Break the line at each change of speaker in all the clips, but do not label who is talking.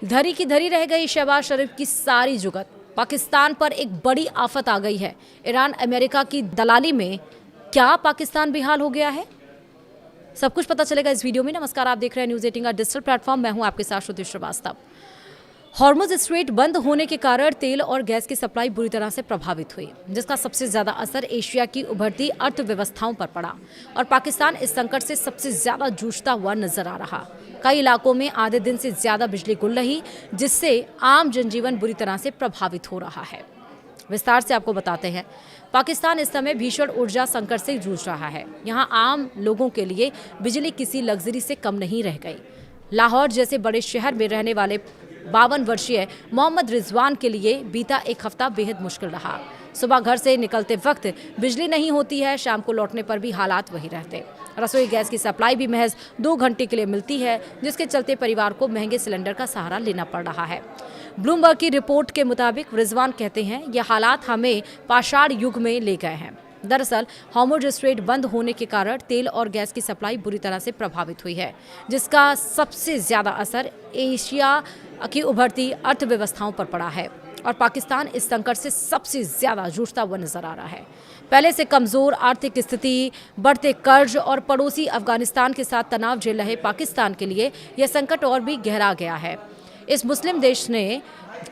धरी की धरी रह गई शहबाज शरीफ की सारी जुगत। पाकिस्तान पर एक बड़ी आफत आ गई है। ईरान अमेरिका की दलाली में क्या पाकिस्तान बेहाल हो गया है? सब कुछ पता चलेगा इस वीडियो में। नमस्कार, आप देख रहे हैं न्यूज़ 18 का डिजिटल प्लेटफॉर्म। मैं हूं आपके साथ श्रुति श्रीवास्तव। हॉर्मुज स्ट्रेट बंद होने के कारण तेल और गैस की सप्लाई बुरी तरह से प्रभावित हुई, जिसका सबसे ज्यादा असर एशिया की उभरती अर्थव्यवस्थाओं पर पड़ा और पाकिस्तान इस संकट से सबसे ज्यादा जूझता हुआ नजर आ रहा। कई इलाकों में आधे दिन से ज्यादा बिजली गुल रही, जिससे आम जनजीवन बुरी तरह से प्रभावित हो रहा है। विस्तार से आपको बताते हैं। पाकिस्तान इस समय भीषण ऊर्जा संकट से जूझ रहा है। यहां आम लोगों के लिए बिजली किसी लग्जरी से कम नहीं रह गई। लाहौर जैसे बड़े शहर में रहने वाले 52 वर्षीय मोहम्मद रिजवान के लिए बीता एक हफ्ता बेहद मुश्किल रहा। सुबह घर से निकलते वक्त बिजली नहीं होती है, शाम को लौटने पर भी हालात वही रहते। रसोई गैस की सप्लाई भी महज 2 घंटे के लिए मिलती है, जिसके चलते परिवार को महंगे सिलेंडर का सहारा लेना पड़ रहा है। ब्लूमबर्ग की रिपोर्ट के मुताबिक रिजवान कहते हैं, यह हालात हमें पाषाण युग में ले गए हैं। दरअसल हॉर्मुज स्ट्रेट बंद होने के कारण तेल और गैस की सप्लाई बुरी तरह से प्रभावित हुई है, जिसका सबसे ज्यादा असर एशिया की उभरती अर्थव्यवस्थाओं पर पड़ा है और पाकिस्तान इस संकट से सबसे ज्यादा जूझता हुआ नजर आ रहा है। पहले से कमजोर आर्थिक स्थिति, बढ़ते कर्ज और पड़ोसी अफगानिस्तान के साथ तनाव झेल रहे पाकिस्तान के लिए यह संकट और भी गहरा गया है। इस मुस्लिम देश ने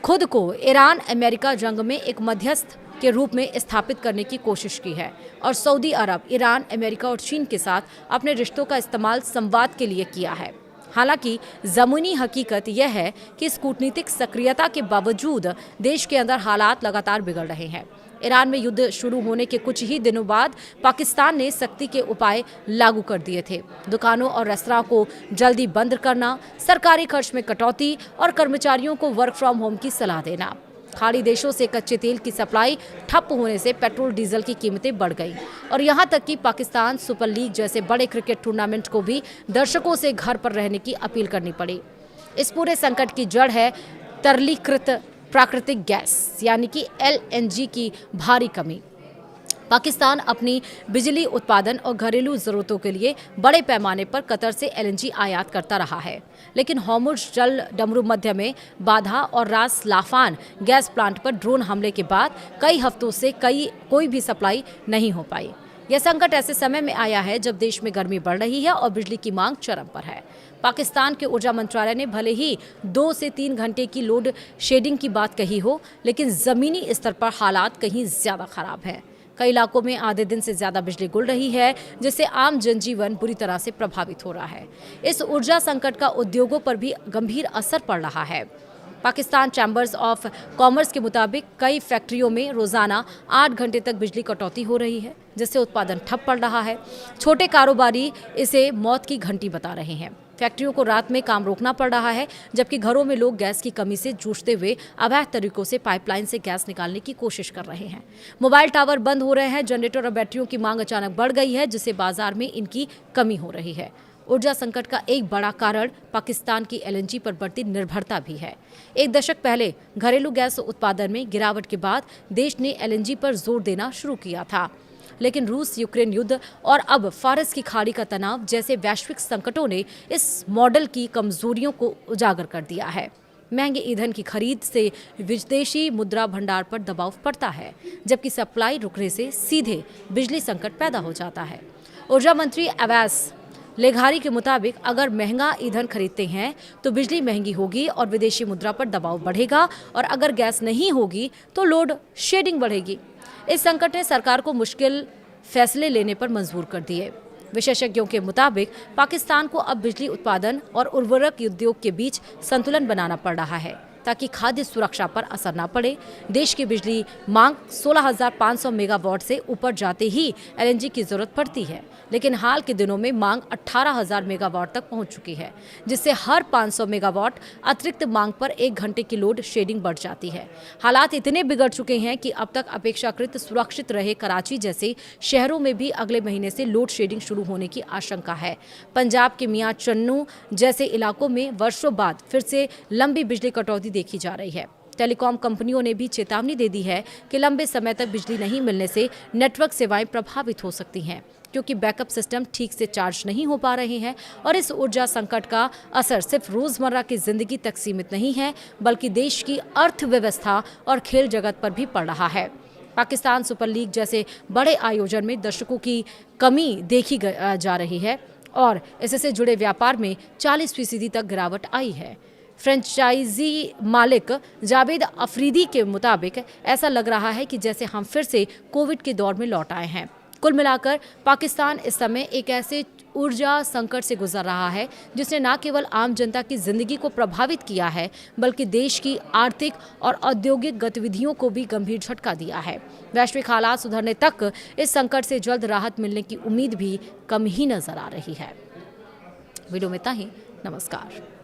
खुद को ईरान अमेरिका जंग में एक मध्यस्थ के रूप में स्थापित करने की कोशिश की है और सऊदी अरब, ईरान, अमेरिका और चीन के साथ अपने रिश्तों का इस्तेमाल संवाद के लिए किया है। हालांकि ज़मीनी हकीकत यह है कि इस कूटनीतिक सक्रियता के बावजूद देश के अंदर हालात लगातार बिगड़ रहे हैं। ईरान में युद्ध शुरू होने के कुछ ही दिनों बाद पाकिस्तान ने सख्ती के उपाय लागू कर दिए थे। दुकानों और रेस्तरां को जल्दी बंद करना, सरकारी खर्च में कटौती और कर्मचारियों को वर्क फ्रॉम होम की सलाह देना। खाड़ी देशों से कच्चे तेल की सप्लाई ठप होने से पेट्रोल डीजल की कीमतें बढ़ गई और यहां तक कि पाकिस्तान सुपर लीग जैसे बड़े क्रिकेट टूर्नामेंट को भी दर्शकों से घर पर रहने की अपील करनी पड़ी। इस पूरे संकट की जड़ है तरलीकृत प्राकृतिक गैस यानी कि LNG की भारी कमी। पाकिस्तान अपनी बिजली उत्पादन और घरेलू जरूरतों के लिए बड़े पैमाने पर कतर से LNG आयात करता रहा है, लेकिन हॉर्मुज जल डमरू मध्य में बाधा और रास लाफान गैस प्लांट पर ड्रोन हमले के बाद कई हफ्तों से कोई भी सप्लाई नहीं हो पाई। यह संकट ऐसे समय में आया है जब देश में गर्मी बढ़ रही है और बिजली की मांग चरम पर है। पाकिस्तान के ऊर्जा मंत्रालय ने भले ही 2 से 3 घंटे की लोड शेडिंग की बात कही हो, लेकिन जमीनी स्तर पर हालात कहीं ज्यादा खराब है। कई इलाकों में आधे दिन से ज्यादा बिजली गुल रही है, जिससे आम जनजीवन बुरी तरह से प्रभावित हो रहा है। इस ऊर्जा संकट का उद्योगों पर भी गंभीर असर पड़ रहा है। पाकिस्तान चैम्बर्स ऑफ कॉमर्स के मुताबिक कई फैक्ट्रियों में रोजाना 8 घंटे तक बिजली कटौती हो रही है, जिससे उत्पादन ठप पड़ रहा है। छोटे कारोबारी इसे मौत की घंटी बता रहे हैं। फैक्ट्रियों को रात में काम रोकना पड़ रहा है, जबकि घरों में लोग गैस की कमी से जूझते हुए अवैध तरीकों से पाइपलाइन से गैस निकालने की कोशिश कर रहे हैं। मोबाइल टावर बंद हो रहे हैं। जनरेटर और बैटरियों की मांग अचानक बढ़ गई है, जिससे बाजार में इनकी कमी हो रही है। ऊर्जा संकट का एक बड़ा कारण पाकिस्तान की LNG पर बढ़ती निर्भरता भी है। एक दशक पहले घरेलू गैस उत्पादन में गिरावट के बाद देश ने LNG पर जोर देना शुरू किया था, लेकिन रूस यूक्रेन युद्ध और अब फारस की खाड़ी का तनाव जैसे वैश्विक संकटों ने इस मॉडल की कमजोरियों को उजागर कर दिया है। महंगे ईंधन की खरीद से विदेशी मुद्रा भंडार पर दबाव पड़ता है, जबकि सप्लाई रुकने से सीधे बिजली संकट पैदा हो जाता है। ऊर्जा मंत्री अवैस लेघारी के मुताबिक अगर महंगा ईंधन खरीदते हैं तो बिजली महंगी होगी और विदेशी मुद्रा पर दबाव बढ़ेगा, और अगर गैस नहीं होगी तो लोड शेडिंग बढ़ेगी। इस संकट ने सरकार को मुश्किल फैसले लेने पर मजबूर कर दिए। विशेषज्ञों के मुताबिक पाकिस्तान को अब बिजली उत्पादन और उर्वरक उद्योग के बीच संतुलन बनाना पड़ रहा है, ताकि खाद्य सुरक्षा पर असर न पड़े। देश की बिजली मांग 16,500 मेगावाट से ऊपर जाते ही LNG की जरूरत पड़ती है, लेकिन हाल के दिनों में मांग 18,000 मेगावाट तक पहुंच चुकी है, जिससे हर 500 मेगावाट अतिरिक्त मांग पर 1 घंटे की लोड शेडिंग बढ़ जाती है। हालात इतने बिगड़ चुके हैं कि अब तक अपेक्षाकृत सुरक्षित रहे कराची जैसे शहरों में भी अगले महीने से लोड शेडिंग शुरू होने की आशंका है। पंजाब के मियां चन्नू जैसे इलाकों में वर्षों बाद फिर से लंबी बिजली कटौती देखी जा रही है। टेलीकॉम कंपनियों ने भी चेतावनी दे दी है कि लंबे समय तक बिजली नहीं मिलने से नेटवर्क सेवाएं प्रभावित हो सकती हैं। क्योंकि बैकअप सिस्टम ठीक से चार्ज नहीं हो पा रहे हैं और इस ऊर्जा संकट का असर सिर्फ रोजमर्रा की जिंदगी तक सीमित नहीं है बल्कि देश की अर्थव्यवस्था और खेल जगत पर भी पड़ रहा है। पाकिस्तान सुपर लीग जैसे बड़े आयोजन में दर्शकों की कमी देखी जा रही है और इससे जुड़े व्यापार में 40% तक गिरावट आई है। फ्रेंचाइजी मालिक जावेद अफरीदी के मुताबिक ऐसा लग रहा है कि जैसे हम फिर से कोविड के दौर में लौट आए हैं। कुल मिलाकर पाकिस्तान इस समय एक ऐसे ऊर्जा संकट से गुजर रहा है जिसने न केवल आम जनता की जिंदगी को प्रभावित किया है बल्कि देश की आर्थिक और औद्योगिक गतिविधियों को भी गंभीर झटका दिया है। वैश्विक हालात सुधरने तक इस संकट से जल्द राहत मिलने की उम्मीद भी कम ही नजर आ रही है। वीडियो में इतना ही। नमस्कार।